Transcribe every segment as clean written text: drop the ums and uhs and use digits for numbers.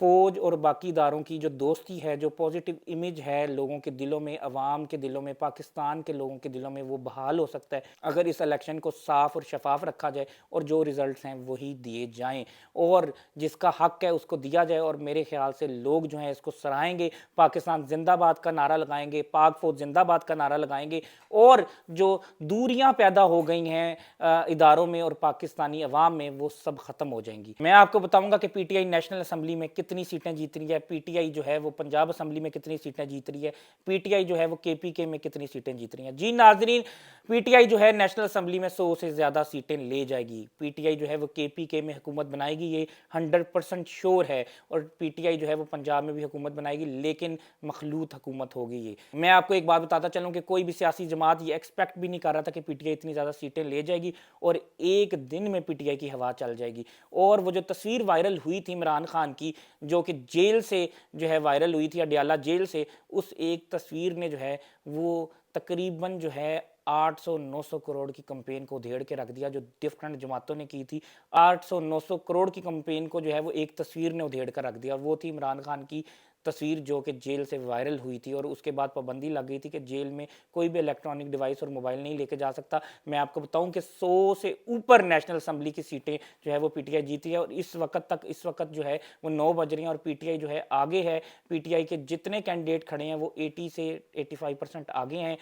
फ़ौज और बाकी इदारों की जो दोस्ती है, जो पॉज़िटिव इमेज है लोगों के दिलों में, अवाम के दिलों में, पाकिस्तान के लोगों के दिलों में, वो बहाल हो सकता है अगर इस इलेक्शन को साफ़ और शफ़ाफ़ रखा जाए और जो रिज़ल्ट्स हैं वही दिए जाएँ और जिसका हक़ है उसको दिया जाए। और मेरे ख़्याल से लोग जो हैं इसको सराहेंगे, पाकिस्तान ज़िंदाबाद का नारा लगाएँगे, पाक फ़ौज ज़िंदाबाद का नारा लगाएँगे और जो दूरियाँ पैदा हो गई हैं इदारों में और पाकिस्तानी अवाम में, वो सब ख़त्म हो जाएँगी। मैं आपको बताऊँगा कि पीटीआई नेशनल असम्बली में कितनी सीटें जीत रही है, पीटीआई जो है वो पंजाब असम्बली में कितनी सीटें जीत रही है, पीटीआई जो है वो केपीके में कितनी सीटें जीत रही हैं। जी नाज़रीन, पीटीआई जो है नेशनल असम्बली में 100 से ज़्यादा सीटें ले जाएगी। पीटीआई जो है वो केपीके में हुकूमत बनाएगी, ये 100% श्योर है। और पीटीआई जो है वो पंजाब में भी हुकूमत बनाएगी, लेकिन मखलूत हुकूमत होगी ये। मैं आपको एक बात बताता चलूँ कि कोई भी सियासी जमात ये एक्सपेक्ट भी नहीं कर रहा था कि पीटीआई इतनी ज़्यादा सीटें ले जाएगी और एक दिन में पीटीआई की हवा चल जाएगी। और वो जो तस्वीर वायरल हुई थी इमरान खान की, जो कि जेल से जो है वायरल हुई थी, अडयाला जेल से, उस एक तस्वीर ने जो है वो तकरीबन जो है 800-900 करोड़ की कंपेन को उधेड़ के रख दिया, जो डिफरेंट जमातों ने की थी। 800-900 करोड़ की कंपेन को जो है वो एक तस्वीर ने उधेड़ कर रख दिया। वो थी इमरान खान की तस्वीर जो कि जेल से वायरल हुई थी और उसके बाद पाबंदी लग गई थी कि जेल में कोई भी इलेक्ट्रॉनिक डिवाइस और मोबाइल नहीं लेके जा सकता। मैं आपको बताऊं कि 100 से ऊपर नेशनल असम्बली की सीटें जो है वो पीटीआई जीती है और इस वक्त जो है वो 9 बज रही हैं और पीटीआई जो है आगे है। पीटीआई के जितने कैंडिडेट खड़े हैं वो 80 से 85% आगे हैं।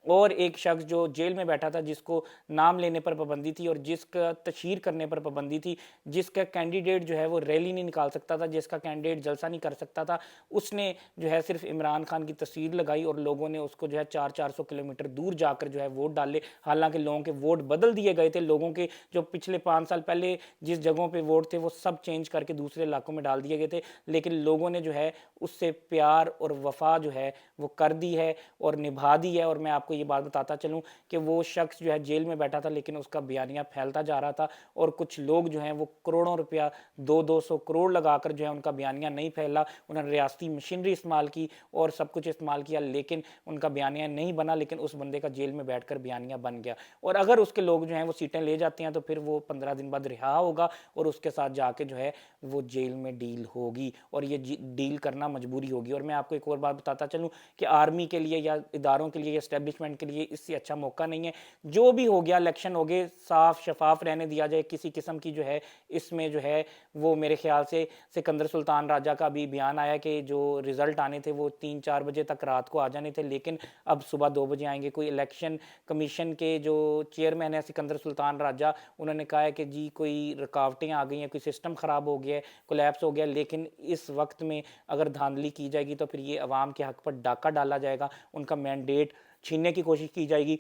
और एक शख्स जो जेल में बैठा था, जिसको नाम लेने पर पाबंदी थी और जिसका तशहीर करने पर पाबंदी थी, जिसका कैंडिडेट जो है वो रैली नहीं निकाल सकता था, जिसका कैंडिडेट जलसा नहीं कर सकता था, उसने जो है सिर्फ इमरान खान की तस्वीर लगाई और लोगों ने उसको जो है 400-400 किलोमीटर दूर जाकर जो है वोट डाले। हालांकि लोगों के वोट बदल दिए गए थे, लोगों के जो पिछले 5 साल पहले जिस जगहों पे वोट थे वो सब चेंज करके दूसरे इलाकों में डाल दिए गए थे, लेकिन लोगों ने जो है उससे प्यार और वफा जो है वो कर दी है और निभा दी है। और मैं आपको ये बात बताता चलूँ कि वो शख्स जो है जेल में बैठा था, लेकिन उसका बयानिया फैलता जा रहा था और कुछ लोग जो हैं वो करोड़ों रुपया 200-200 करोड़ लगाकर जो है उनका बयानिया नहीं फैला। उन्होंने रियासती मशीनरी इस्तेमाल की और सब कुछ इस्तेमाल किया, लेकिन उनका बयानिया नहीं बना, लेकिन उस बंदे का जेल में बैठकर बयानिया बन गया। और अगर उसके लोग जो हैं वो सीटें ले जाते हैं तो फिर वो 15 दिन बाद रिहा होगा और उसके साथ जाके जो है वो जेल में डील होगी और ये डील करना मजबूरी होगी। और मैं आपको एक और बात बताता चलूँ कि आर्मी के लिए या इदारों के लिए या इस्टेब्लिशमेंट के लिए इससे अच्छा मौका नहीं है। जो भी हो गया, इलेक्शन हो गए, साफ शफाफ रहने दिया जाए। किसी किस्म की जो है इसमें जो है वो मेरे ख्याल से सिकंदर सुल्तान राजा का भी बयान आया कि जो रिजल्ट आने थे वो 3-4 बजे तक रात को आ जाने थे, लेकिन अब सुबह 2 बजे आएंगे। कोई इलेक्शन कमीशन के जो चेयरमैन है सिकंदर सुल्तान राजा, उन्होंने कहा है कि जी कोई रुकावटें आ गई हैं, कोई सिस्टम ख़राब हो गया है, कोलैप्स हो गया, लेकिन इस वक्त में अगर धांधली की जाएगी तो फिर ये अवाम के हक पर डाका डाला जाएगा, उनका मैंडेट छीनने की कोशिश की जाएगी।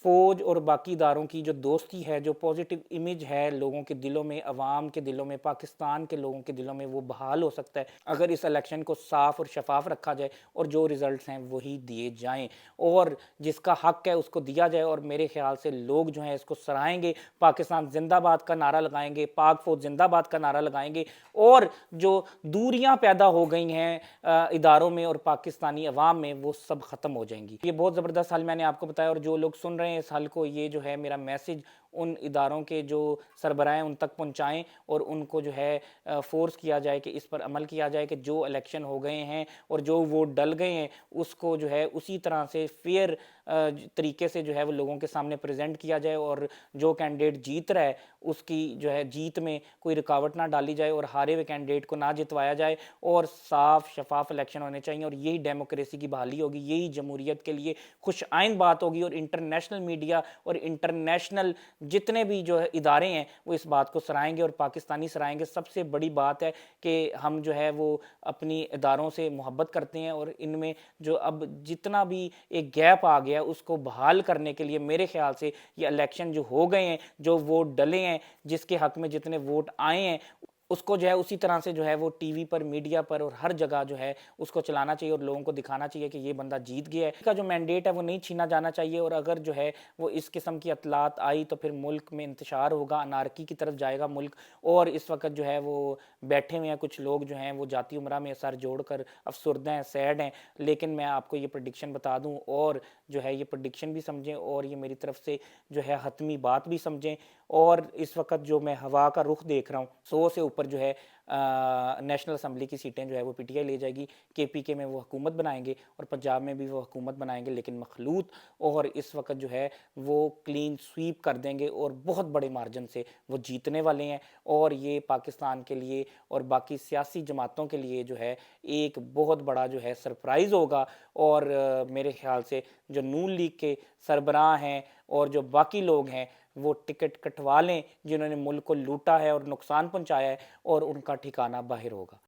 फ़ौज और बाकी इदारों की जो दोस्ती है, जो पॉजिटिव इमेज है लोगों के दिलों में, अवाम के दिलों में, पाकिस्तान के लोगों के दिलों में, वो बहाल हो सकता है अगर इस इलेक्शन को साफ़ और शफाफ रखा जाए और जो रिज़ल्ट्स हैं वही दिए जाएँ और जिसका हक़ है उसको दिया जाए। और मेरे ख़्याल से लोग जो हैं इसको सराहेंगे, पाकिस्तान ज़िंदाबाद का नारा लगाएंगे, पाक फ़ौज ज़िंदाबाद का नारा लगाएंगे और जो दूरियाँ पैदा हो गई हैं इदारों में और पाकिस्तानी अवाम में, वो सब ख़त्म हो जाएंगी। ये बहुत ज़बरदस्त हल मैंने आपको बताया और जो लोग सुन रहे हैं इस हल को, ये जो है मेरा मैसेज उन इदारों के जो सरबराह हैं उन तक पहुँचाएँ और उनको जो है फ़ोर्स किया जाए कि इस पर अमल किया जाए कि जो इलेक्शन हो गए हैं और जो वोट डल गए हैं उसको जो है उसी तरह से फेयर तरीके से जो है वो लोगों के सामने प्रेजेंट किया जाए और जो कैंडिडेट जीत रहा है उसकी जो है जीत में कोई रुकावट ना डाली जाए और हारे हुए कैंडिडेट को ना जितवाया जाए और साफ शफाफ इलेक्शन होने चाहिए। और यही डेमोक्रेसी की बहाली होगी, यही जमहूरियत के लिए खुश आइंद बात होगी और इंटरनेशनल मीडिया और इंटरनेशनल जितने भी जो है इदारे हैं वो इस बात को सराहेंगे और पाकिस्तानी सराहेंगे। सबसे बड़ी बात है कि हम जो है वो अपनी इदारों से मोहब्बत करते हैं और इनमें जो अब जितना भी एक गैप आ गया उसको बहाल करने के लिए मेरे ख्याल से ये इलेक्शन जो हो गए हैं, जो वोट डले हैं, जिसके हक में जितने वोट आए हैं, उसको जो है उसी तरह से जो है वो टीवी पर, मीडिया पर और हर जगह जो है उसको चलाना चाहिए और लोगों को दिखाना चाहिए कि ये बंदा जीत गया है। इसका जो मैंडेट है वो नहीं छीना जाना चाहिए और अगर जो है वो इस किस्म की इतलात आई तो फिर मुल्क में इंतशार होगा, अनारकी की तरफ जाएगा मुल्क। और इस वक्त जो है वो बैठे हुए हैं कुछ लोग जो हैं वो जाती उम्रा में सर जोड़कर अफसुर्दा हैं, सैड हैं। लेकिन मैं आपको ये प्रेडिक्शन बता दूं और जो है ये प्रेडिक्शन भी समझें और ये मेरी तरफ से जो है हतमी बात भी समझें। और इस वक्त जो मैं हवा का रुख देख रहा हूँ, 100 से ऊपर जो है नेशनल असम्बली की सीटें जो है वो पीटीआई ले जाएगी, केपीके में वो हुकूमत बनाएंगे और पंजाब में भी वो हुकूमत बनाएंगे, लेकिन मखलूत और इस वक्त जो है वो क्लीन स्वीप कर देंगे और बहुत बड़े मार्जिन से वो जीतने वाले हैं। और ये पाकिस्तान के लिए और बाकी सियासी जमातों के लिए जो है एक बहुत बड़ा जो है सरप्राइज़ होगा। और मेरे ख्याल से जो नून लीग के सरबराह हैं और जो बाकी लोग हैं वो टिकट कटवा लें जिन्होंने मुल्क को लूटा है और नुकसान पहुंचाया है, और उनका ठिकाना बाहर होगा।